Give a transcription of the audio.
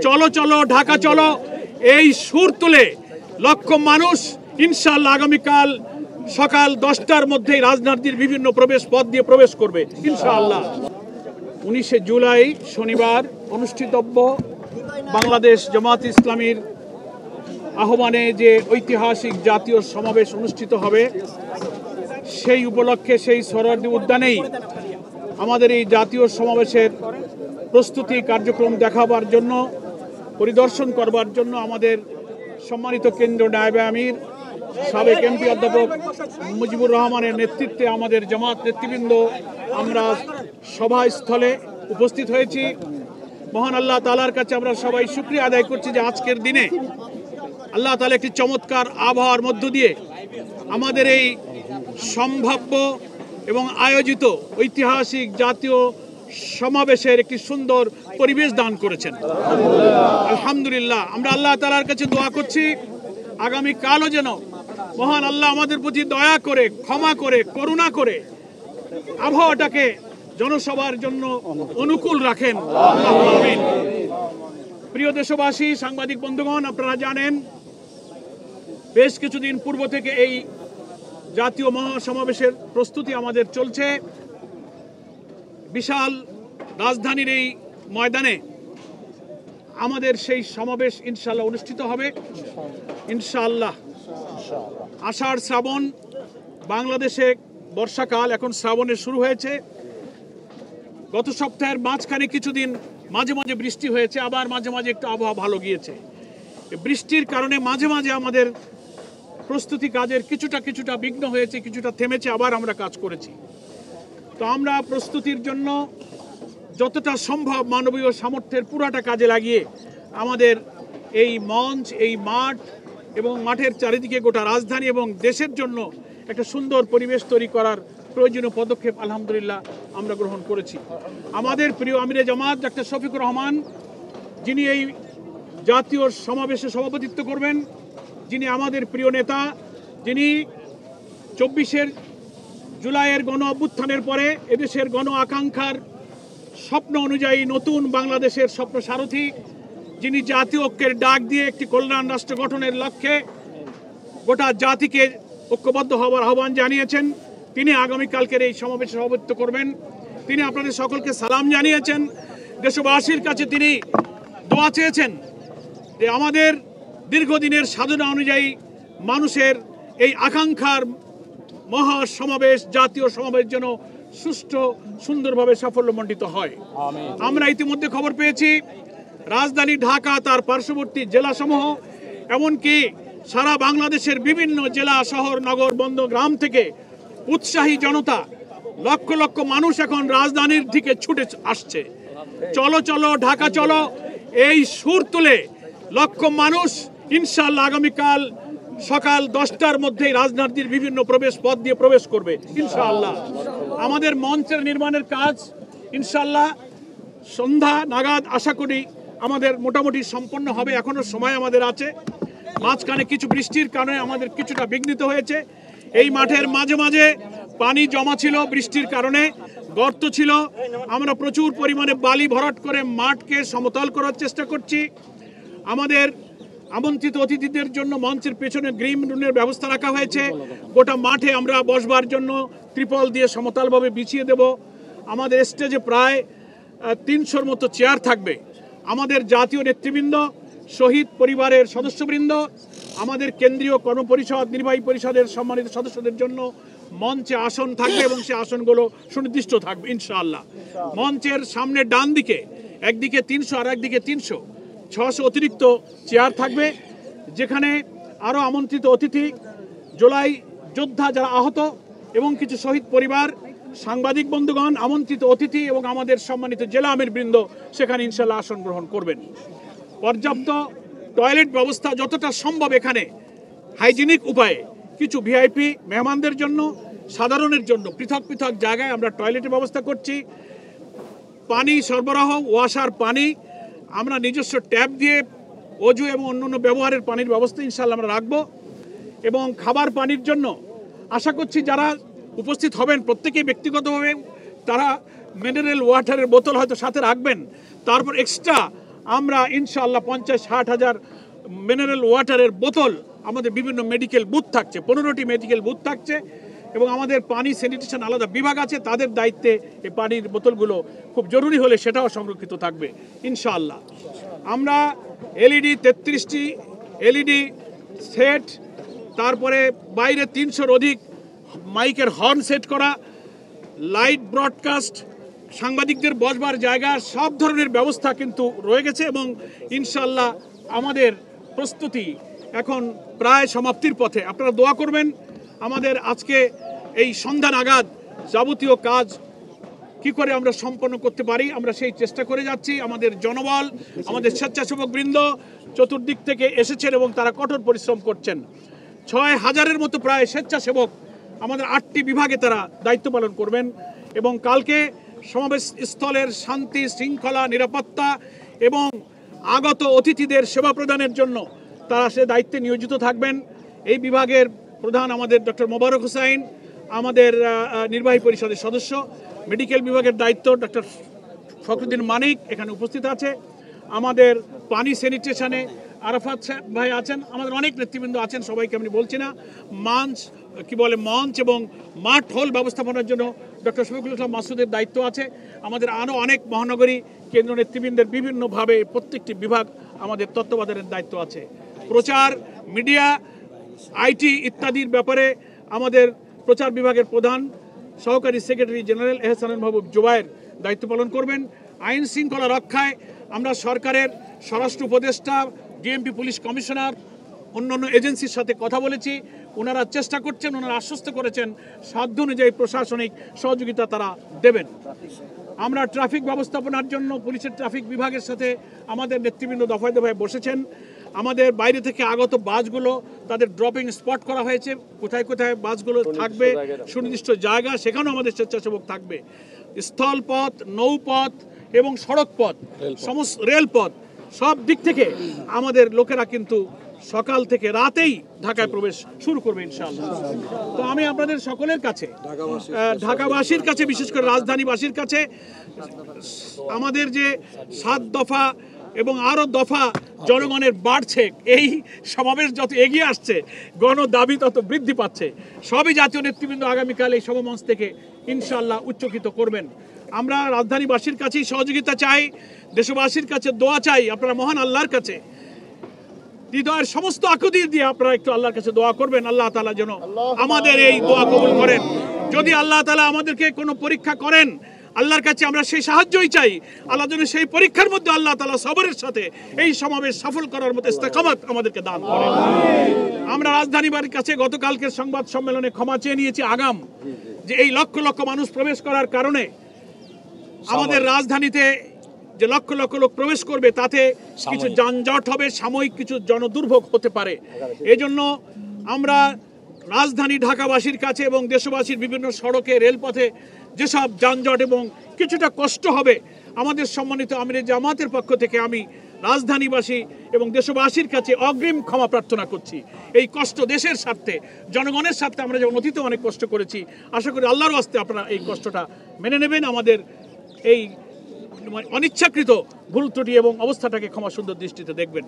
চলো চলো ঢাকা চলো এই সুর তুলে লক্ষ মানুষ ইনশাআল্লাহ আগামীকাল সকাল 10টার মধ্যেই রাজধানীর বিভিন্ন প্রবেশ পথ দিয়ে প্রবেশ করবে ইনশাআল্লাহ। 19শে জুলাই শনিবার অনুষ্ঠিতব্য বাংলাদেশ জামাত ইসলামীর আহ্বানে যে ঐতিহাসিক জাতীয় সমাবেশ অনুষ্ঠিত হবে, সেই উপলক্ষে সেই সোহরাওয়ার্দী উদ্যানেই আমাদের এই জাতীয় সমাবেশের প্রস্তুতি কার্যক্রম দেখাবার জন্য, পরিদর্শন করবার জন্য আমাদের সম্মানিত কেন্দ্রীয় নায়েবে আমির সাবেক এমপি অধ্যাপক মুজিবুর রহমানের নেতৃত্বে আমাদের জামাত নেতৃবৃন্দ আমরা সভাস্থলে উপস্থিত হয়েছি। মহান আল্লাহ তাআলার কাছে আমরা সবাই শুকরিয়া আদায় করছি যে আজকের দিনে আল্লাহ তাআলা একটি চমৎকার আবহাওয়ার মধ্য দিয়ে আমাদের এই সম্ভাব্য এবং আয়োজিত ঐতিহাসিক জাতীয় সমাবেশের একটি সুন্দর পরিবেশ দান করেছেন। আলহামদুলিল্লাহ, আমরা আল্লাহ তাআলার কাছে দোয়া করছি আগামীকালও যেন মহান আল্লাহ আমাদের প্রতি দয়া করে, ক্ষমা করে, করুণা করে আবহাওয়াটাকে জনসভার জন্য অনুকূল রাখেন। আমিন। প্রিয় দেশবাসী, সাংবাদিক বন্ধুগণ, আপনারা জানেন বেশ কিছুদিন পূর্ব থেকে এই জাতীয় মহাসমাবেশের প্রস্তুতি আমাদের চলছে। বিশাল রাজধানীর এই ময়দানে আমাদের সেই সমাবেশ ইনশাআল্লাহ অনুষ্ঠিত হবে ইনশাআল্লাহ। আষাঢ় শ্রাবণ, বাংলাদেশে বর্ষাকাল, এখন শ্রাবণের শুরু হয়েছে। গত সপ্তাহের মাঝখানে কিছুদিন মাঝে মাঝে বৃষ্টি হয়েছে, আবার মাঝে মাঝে একটু আবহাওয়া ভালো গিয়েছে। বৃষ্টির কারণে মাঝে মাঝে আমাদের প্রস্তুতি কাজের কিছুটা বিঘ্ন হয়েছে, কিছুটা থেমেছে, আবার আমরা কাজ করেছি। তো আমরা প্রস্তুতির জন্য যতটা সম্ভব মানবীয় সামর্থ্যের পুরাটা কাজে লাগিয়ে আমাদের এই মঞ্চ, এই মাঠ এবং মাঠের চারিদিকে গোটা রাজধানী এবং দেশের জন্য একটা সুন্দর পরিবেশ তৈরি করার প্রয়োজনীয় পদক্ষেপ আলহামদুলিল্লাহ আমরা গ্রহণ করেছি। আমাদের প্রিয় আমিরে জামাত ডাক্তার শফিকুর রহমান, যিনি এই জাতীয় সমাবেশে সভাপতিত্ব করবেন, যিনি আমাদের প্রিয় নেতা, যিনি 24শে জুলাইয়ের গণ অভ্যুত্থানের পরে এদেশের গণ আকাঙ্ক্ষার স্বপ্ন অনুযায়ী নতুন বাংলাদেশের স্বপ্ন সারথি, যিনি জাতীয় ঐক্যের ডাক দিয়ে একটি কল্যাণ রাষ্ট্র গঠনের লক্ষ্যে গোটা জাতিকে ঐক্যবদ্ধ হওয়ার আহ্বান জানিয়েছেন, তিনি আগামীকালকের এই সমাবেশে সভাপতিত্ব করবেন। তিনি আপনাদের সকলকে সালাম জানিয়েছেন। দেশবাসীর কাছে তিনি দোয়া চেয়েছেন যে আমাদের দীর্ঘদিনের সাধনা অনুযায়ী মানুষের এই আকাঙ্ক্ষার মহা সমাবেশ, জাতীয় সমাবেশ যেন সুষ্ঠু সুন্দরভাবে সাফল্যমণ্ডিত হয়। আমরা ইতিমধ্যে খবর পেয়েছি রাজধানী ঢাকা, তার পার্শ্ববর্তী জেলাসমূহ, এমনকি সারা বাংলাদেশের বিভিন্ন জেলা, শহর, নগর, বন্দর, গ্রাম থেকে উৎসাহী জনতা, লক্ষ লক্ষ মানুষ এখন রাজধানীর দিকে ছুটে আসছে। চলো চলো ঢাকা চলো এই সুর তুলে লক্ষ মানুষ ইনশাআল্লাহ আগামীকাল সকাল 10টার মধ্যেই রাজধানীর বিভিন্ন প্রবেশ পথ দিয়ে প্রবেশ করবে ইনশাআল্লাহ। আমাদের মঞ্চের নির্মাণের কাজ ইনশাআল্লাহ সন্ধ্যা নাগাদ আশা করি আমাদের মোটামুটি সম্পন্ন হবে। এখনো সময় আমাদের আছে। মাঝখানে কিছু বৃষ্টির কারণে আমাদের কিছুটা বিঘ্নিত হয়েছে। এই মাঠের মাঝে মাঝে পানি জমা ছিল, বৃষ্টির কারণে গর্ত ছিল। আমরা প্রচুর পরিমাণে বালি ভরাট করে মাঠকে সমতল করার চেষ্টা করছি। আমাদের আমন্ত্রিত অতিথিদের জন্য মঞ্চের পেছনে গ্রিন রুমের ব্যবস্থা রাখা হয়েছে। গোটা মাঠে আমরা বসবার জন্য ত্রিপল দিয়ে সমতলভাবে বিছিয়ে দেব। আমাদের স্টেজে প্রায় 300-র মতো চেয়ার থাকবে। আমাদের জাতীয় নেতৃবৃন্দ, শহীদ পরিবারের সদস্যবৃন্দ, আমাদের কেন্দ্রীয় কর্মপরিষদ, নির্বাহী পরিষদের সম্মানিত সদস্যদের জন্য মঞ্চে আসন থাকবে এবং সেই আসনগুলো সুনির্দিষ্ট থাকবে ইনশাআল্লাহ। মঞ্চের সামনে ডান দিকে একদিকে 300 আর একদিকে 300, 600 অতিরিক্ত চেয়ার থাকবে, যেখানে আরও আমন্ত্রিত অতিথি, জুলাই যোদ্ধা যারা আহত এবং কিছু শহীদ পরিবার, সাংবাদিক বন্ধুগণ, আমন্ত্রিত অতিথি এবং আমাদের সম্মানিত জেলা আমিরবৃন্দ সেখানে ইনশাআল্লাহ আসন গ্রহণ করবেন। পর্যাপ্ত টয়লেট ব্যবস্থা যতটা সম্ভব এখানে হাইজিনিক উপায়ে, কিছু ভিআইপি মেহমানদের জন্য, সাধারণের জন্য পৃথক পৃথক জায়গায় আমরা টয়লেটের ব্যবস্থা করছি। পানি সরবরাহ, ওয়াসার পানি আমরা নিজস্ব ট্যাপ দিয়ে অজু এবং অন্যান্য ব্যবহারের পানির ব্যবস্থা ইনশাআল্লাহ আমরা রাখবো। এবং খাবার পানির জন্য আশা করছি যারা উপস্থিত হবেন প্রত্যেকেই ব্যক্তিগতভাবে তারা মিনারেল ওয়াটারের বোতল হয়তো সাথে রাখবেন। তারপর এক্সট্রা আমরা ইনশাআল্লাহ 50-60 হাজার মিনারেল ওয়াটারের বোতল আমাদের বিভিন্ন মেডিকেল বুথ থাকছে, 15টি মেডিকেল বুথ থাকছে এবং আমাদের পানি স্যানিটেশন আলাদা বিভাগ আছে, তাদের দায়িত্বে এই পানির বোতলগুলো খুব জরুরি হলে সেটাও সংরক্ষিত থাকবে ইনশাআল্লাহ। আমরা এলইডি 33টি এলইডি সেট, তারপরে বাইরে 300-র অধিক মাইকের হর্ন সেট করা, লাইট ব্রডকাস্ট, সাংবাদিকদের বসবার জায়গা, সব ধরনের ব্যবস্থা কিন্তু রয়ে গেছে এবং ইনশাআল্লাহ আমাদের প্রস্তুতি এখন প্রায় সমাপ্তির পথে। আপনারা দোয়া করবেন আমাদের আজকে এই সন্ধ্যা নাগাদ যাবতীয় কাজ কি করে আমরা সম্পন্ন করতে পারি, আমরা সেই চেষ্টা করে যাচ্ছি। আমাদের জনবল, আমাদের স্বেচ্ছাসেবক বৃন্দ চতুর্দিক থেকে এসেছেন এবং তারা কঠোর পরিশ্রম করছেন। 6000-এর মতো প্রায় স্বেচ্ছাসেবক আমাদের 8টি বিভাগে তারা দায়িত্ব পালন করবেন এবং কালকে সমাবেশ স্থলের শান্তি শৃঙ্খলা নিরাপত্তা এবং আগত অতিথিদের সেবা প্রদানের জন্য তারা সে দায়িত্বে নিয়োজিত থাকবেন। এই বিভাগের প্রধান আমাদের ডক্টর মোবারক হোসাইন, আমাদের নির্বাহী পরিষদের সদস্য। মেডিকেল বিভাগের দায়িত্ব ডক্টর ফখরুদ্দিন মানিক এখানে উপস্থিত আছে। আমাদের পানি স্যানিটেশনে আরাফাত ভাই আছেন, আমাদের অনেক নেতৃবৃন্দ আছেন, সবাইকে আমি বলছি না। মঞ্চ এবং মাঠ হল ব্যবস্থাপনার জন্য ডক্টর শফিকুল ইসলাম মাসুদের দায়িত্ব আছে। আমাদের আরও অনেক মহানগরী কেন্দ্র নেতৃবৃন্দের বিভিন্নভাবে প্রত্যেকটি বিভাগ আমাদের তত্ত্বাবধানের দায়িত্ব আছে। প্রচার, মিডিয়া, আইটি ইত্যাদির ব্যাপারে আমাদের প্রচার বিভাগের প্রধান সহকারী সেক্রেটারি জেনারেল এহসানুল মাহবুব জুবায়ের দায়িত্ব পালন করবেন। আইন শৃঙ্খলা রক্ষায় আমরা সরকারের স্বরাষ্ট্র উপদেষ্টা, ডিএমপি পুলিশ কমিশনার, অন্যান্য এজেন্সির সাথে কথা বলেছি। ওনারা চেষ্টা করছেন, ওনারা আশ্বস্ত করেছেন সাধ্য অনুযায়ী প্রশাসনিক সহযোগিতা তারা দেবেন। আমরা ট্রাফিক ব্যবস্থাপনার জন্য পুলিশের ট্রাফিক বিভাগের সাথে আমাদের নেতৃবৃন্দ দফায় দফায় বসেছেন। আমাদের বাইরে থেকে আগত বাসগুলো তাদের ড্রপিং স্পট করা হয়েছে, কোথায় কোথায় বাসগুলো থাকবে সুনির্দিষ্ট জায়গা, সেখানেও আমাদের স্বেচ্ছাসেবক থাকবে। স্থলপথ, নৌপথ এবং সড়ক পথ, সমস্ত রেলপথ, সব দিক থেকে আমাদের লোকেরা কিন্তু সকাল থেকে রাতেই ঢাকায় প্রবেশ শুরু করবে ইনশাআল্লাহ। তো আমি আপনাদের সকলের কাছে, ঢাকাবাসীর কাছে, বিশেষ করে রাজধানীবাসীর কাছে আমাদের যে 7 দফা এবং আরও দফা জনগণের বাড়ছে, এই সমাবেশ যত এগিয়ে আসছে গণ দাবি তত বৃদ্ধি পাচ্ছে। সবই জাতীয় নেতৃবৃন্দ আগামীকাল এই সমাবেশ থেকে ইনশাআল্লাহ উচ্চকিত করবেন। আমরা রাজধানীবাসীর কাছেই সহযোগিতা চাই, দেশবাসীর কাছে দোয়া চাই। আপনারা মহান আল্লাহর কাছে হৃদয়ের সমস্ত আকুতি দিয়ে আপনারা একটু আল্লাহর কাছে দোয়া করবেন, আল্লাহ তাআলা যেন আমাদের এই দোয়া কবুল করেন। যদি আল্লাহ তাআলা আমাদেরকে কোনো পরীক্ষা করেন, আল্লাহর কাছে আমরা সেই সাহায্যই চাই। আল্লাহ যেন সেই পরীক্ষার মধ্যে আল্লাহ তাআলা সবরের সাথে এই সমাবেশ সফল করার মতো ইস্তেকামত আমাদেরকে দান করেন। আমরা রাজধানীবাসীর কাছে গতকালকের সংবাদ সম্মেলনে ক্ষমা চেয়ে নিয়েছি আগাম, যে এই লক্ষ লক্ষ মানুষ প্রবেশ করার কারণে আমাদের রাজধানীতে যে লক্ষ লক্ষ লোক প্রবেশ করবে তাতে কিছু যানজট হবে, সাময়িক কিছু জনদুর্ভোগ হতে পারে। এজন্য আমরা রাজধানী ঢাকাবাসীর কাছে এবং দেশবাসীর বিভিন্ন সড়কে, রেলপথে যেসব যানজট এবং কিছুটা কষ্ট হবে, আমাদের সম্মানিত আমিরে জামাতের পক্ষ থেকে আমি রাজধানীবাসী এবং দেশবাসীর কাছে অগ্রিম ক্ষমা প্রার্থনা করছি। এই কষ্ট দেশের স্বার্থে, জনগণের স্বার্থে আমরা যেমন অতীতে অনেক কষ্ট করেছি, আশা করি আল্লাহর ওয়াস্তে আপনারা এই কষ্টটা মেনে নেবেন, আমাদের এই অনিচ্ছাকৃত ভুল ত্রুটি এবং অবস্থাটাকে ক্ষমা সুন্দর দৃষ্টিতে দেখবেন।